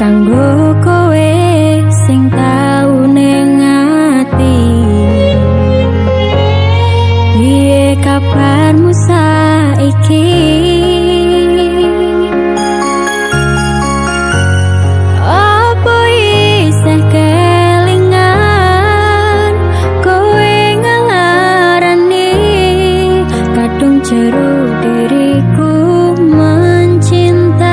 kanggo kowe sing tau ning ati. Piye kabarmu saiki? Apa isih kelingan kowe ngelarani kadung jero diriku mencintai.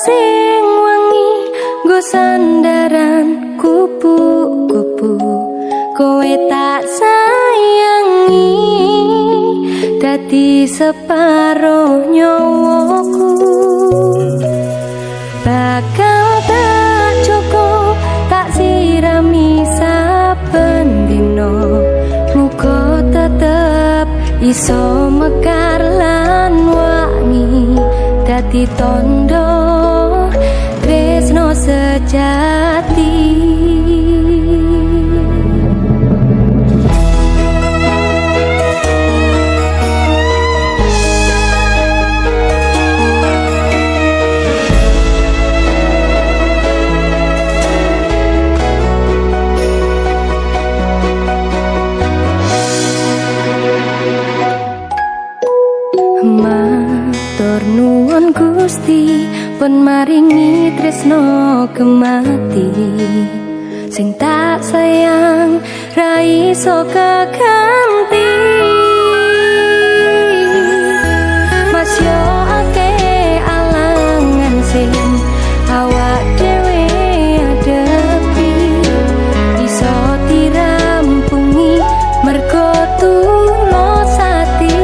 sing wangi nggo sandaran kupu-kupu kowe tak sayangi dadi separo nyawaku bakal tak cukup tak sirami saben dino muga tetep iso mekar lan wangi dadi tondo tresno sejati. Matur nuwun Gusti pun maringi tresno kemati sing tak sayang ra iso keganti Mas yo akeh alangan sing awak dhewe adepi iso dirampungi mergo tulus ati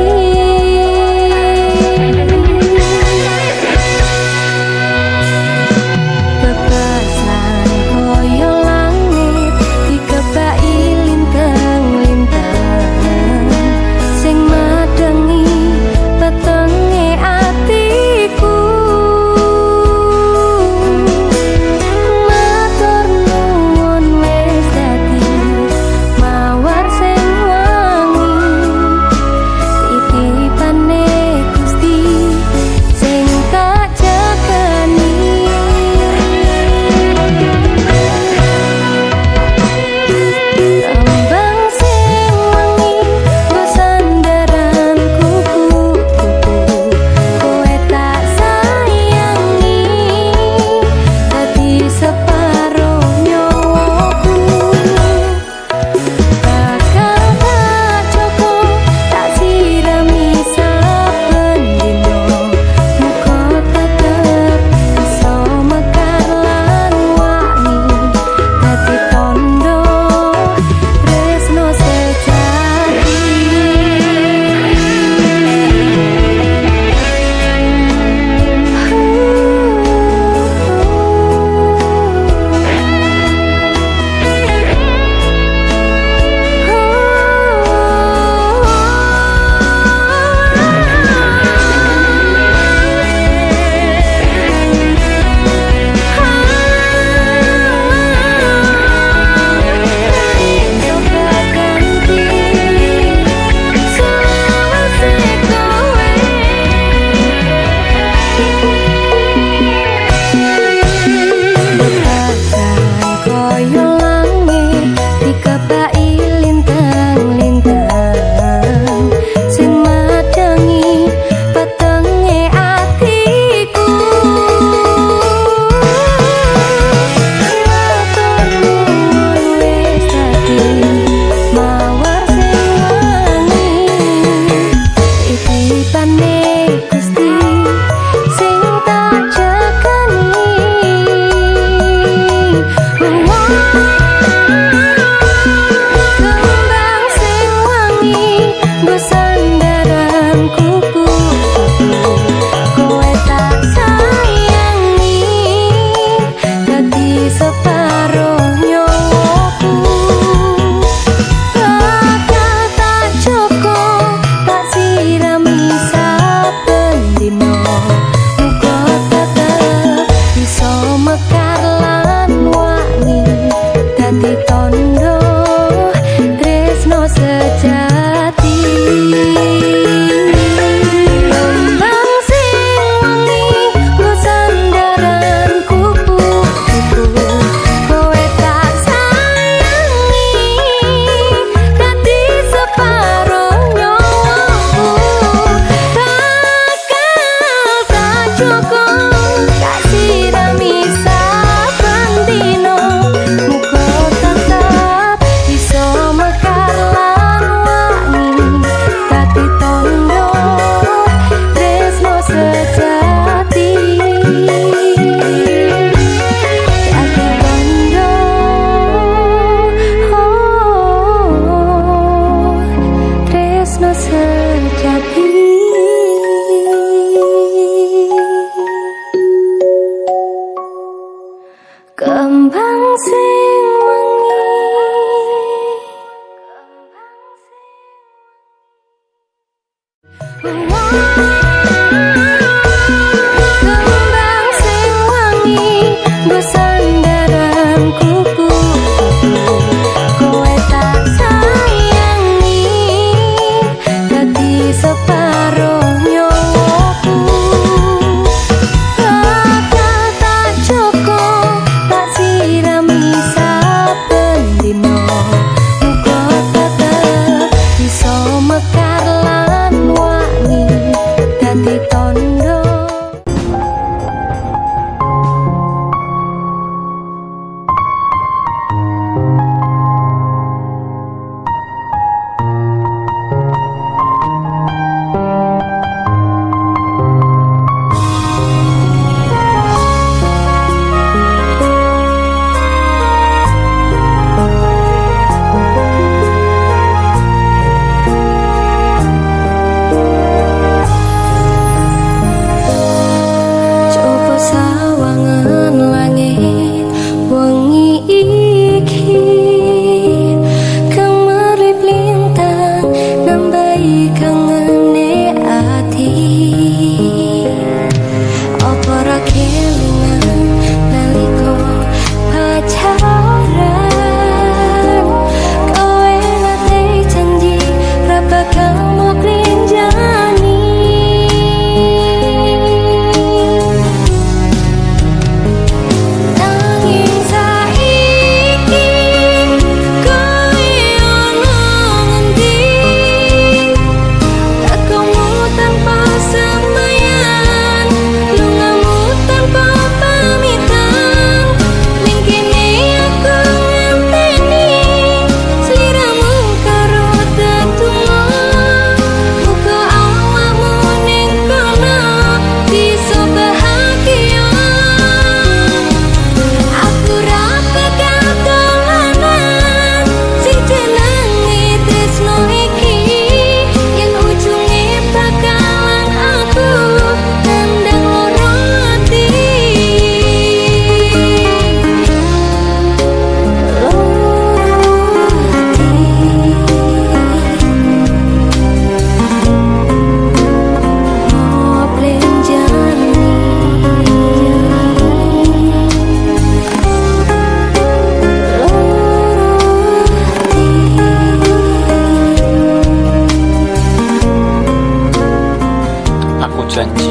janji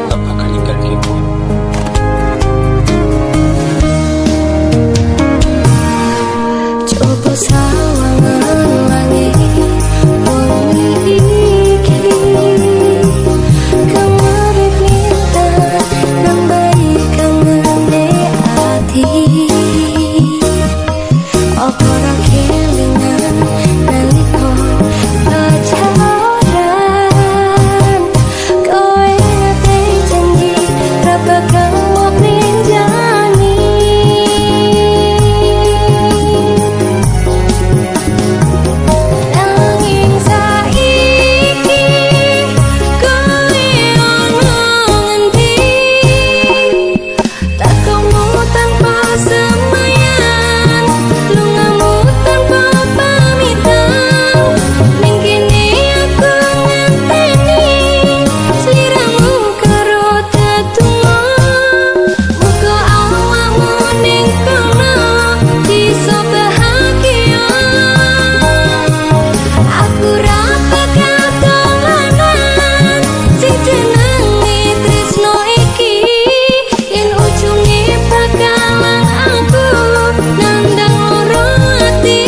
gak bakal ninggal Kebo. Coba sawangan langit bumi iki kemari pintar nambahi kangane ati apa ra kelingan naliko pacaran kowe ngate janji ra bakal ninjani nanging saiki kowe ono ngendi takamu tanpa semayan lungamu tanpa pamitan ning kene aku ngenteni sliramu karo tetungo muga awakmu ning kono bisa bahagia aku ra bakal dolanan sing jenenge tresno iki yen ujunge bakalan aku nandang loro ati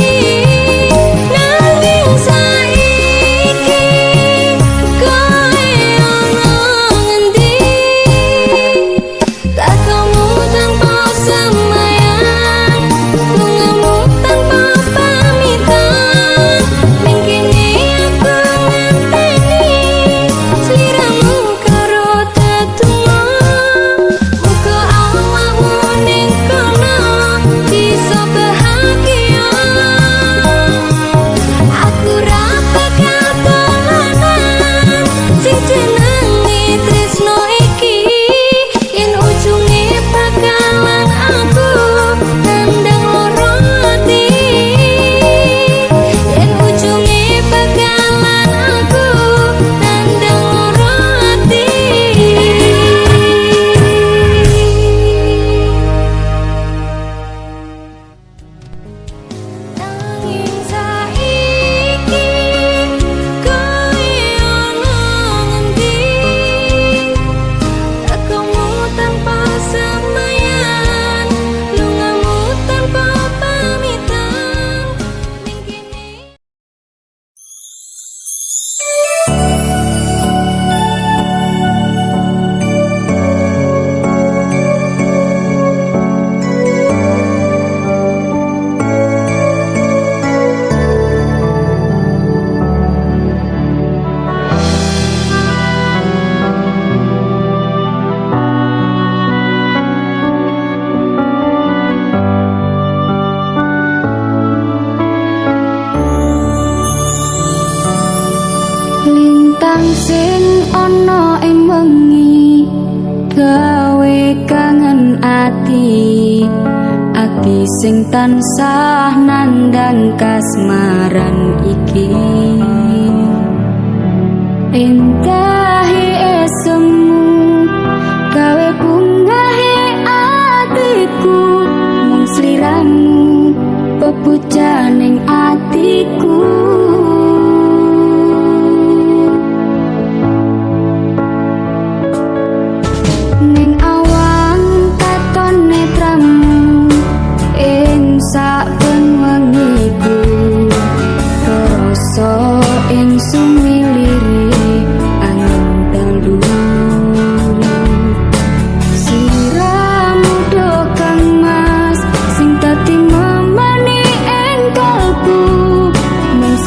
nanging saiki kowe ono ngendi takamu tanpa semayan lungamu tanpa pamitan ning kene aku ngenteni sliramu karo tetungo muga awakmu ning kono bisa bahagia aku ra bakal dolanan sing jenenge tresno iki yen ujunge bakalan aku nandang loro ati yen ujunge bakalan aku nandang loro ati nanging saiki kowe ono ngendi takamu tanpa semayan lungamu tanpa pamitan ning kene lintang sing ana ing wengi gawe kangen ati sing tansah nandang kasmaran iki entahi esemu gawe bungahe atiku mung sliramu pepucaning atiku ning awang katon netramu ing saben wengiku rasa ing sumilire angin dalu siramu do kang mas sing dadi memani ing kalbu mung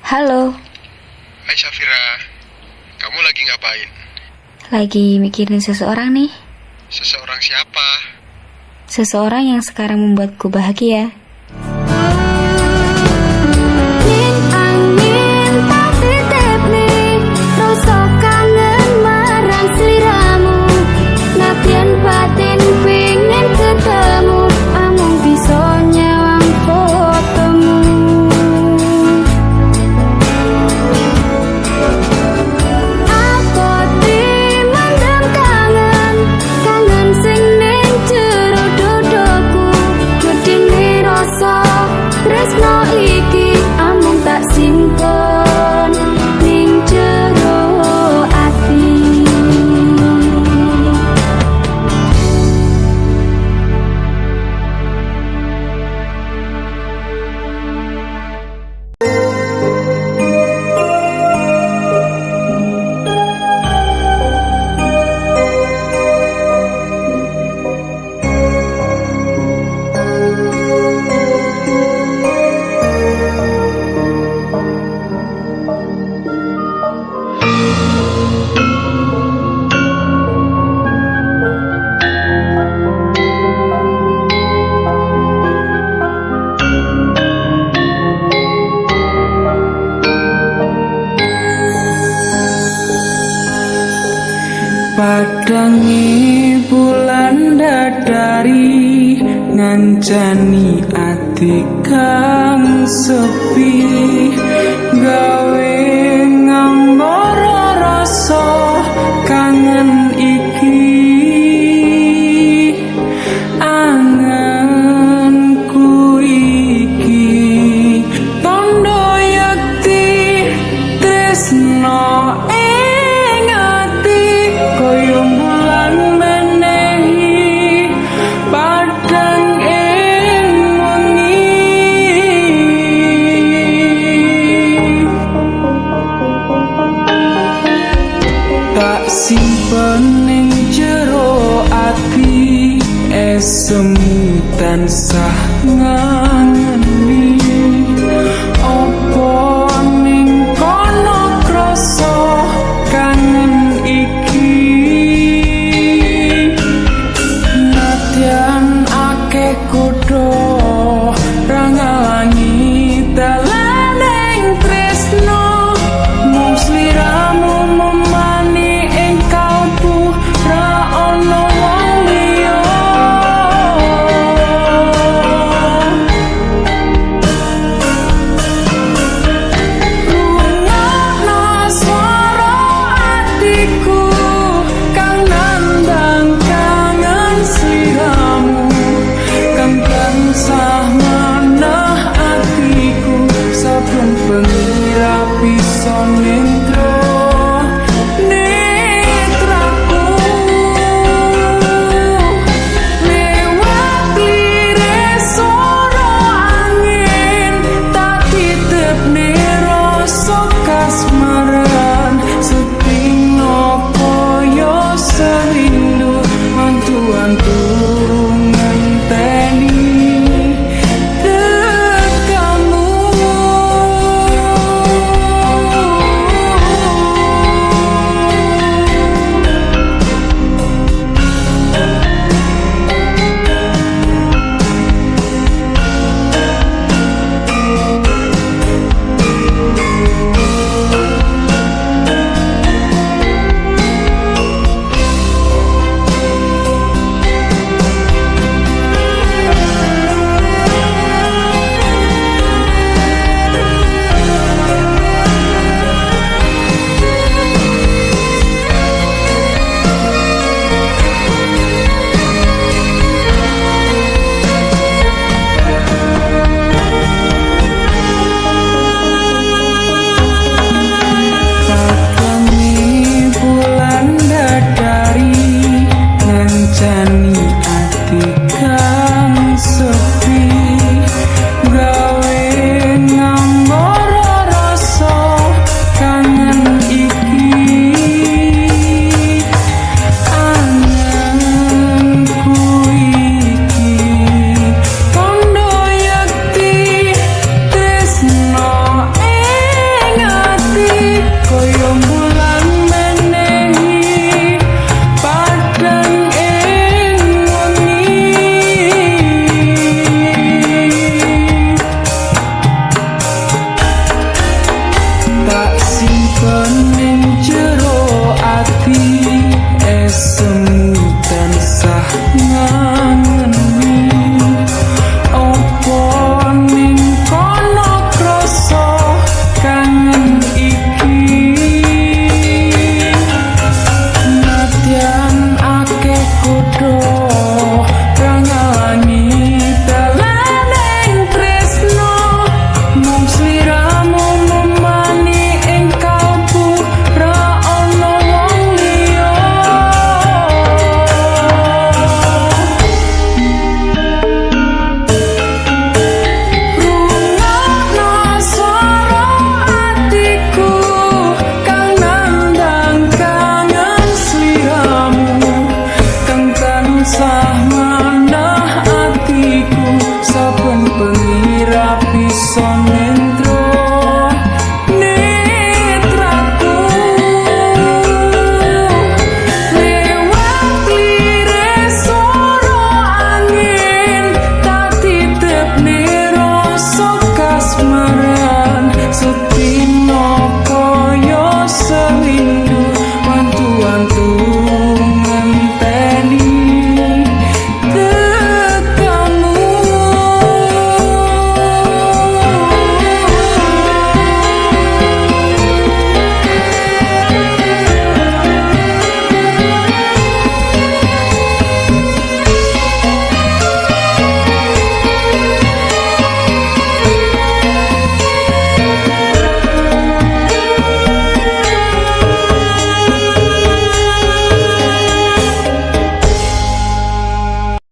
Halo, Hai Safira, kamu lagi ngapain? lagi mikirin seseorang nih. Seseorang siapa? Seseorang yang sekarang membuatku bahagia. Padangi bulan dadari ngancani ati kang sepi gawe ngambara rasa kangen iki anganku iki tondo yakti tresno simpen ning jero ati esemu tansah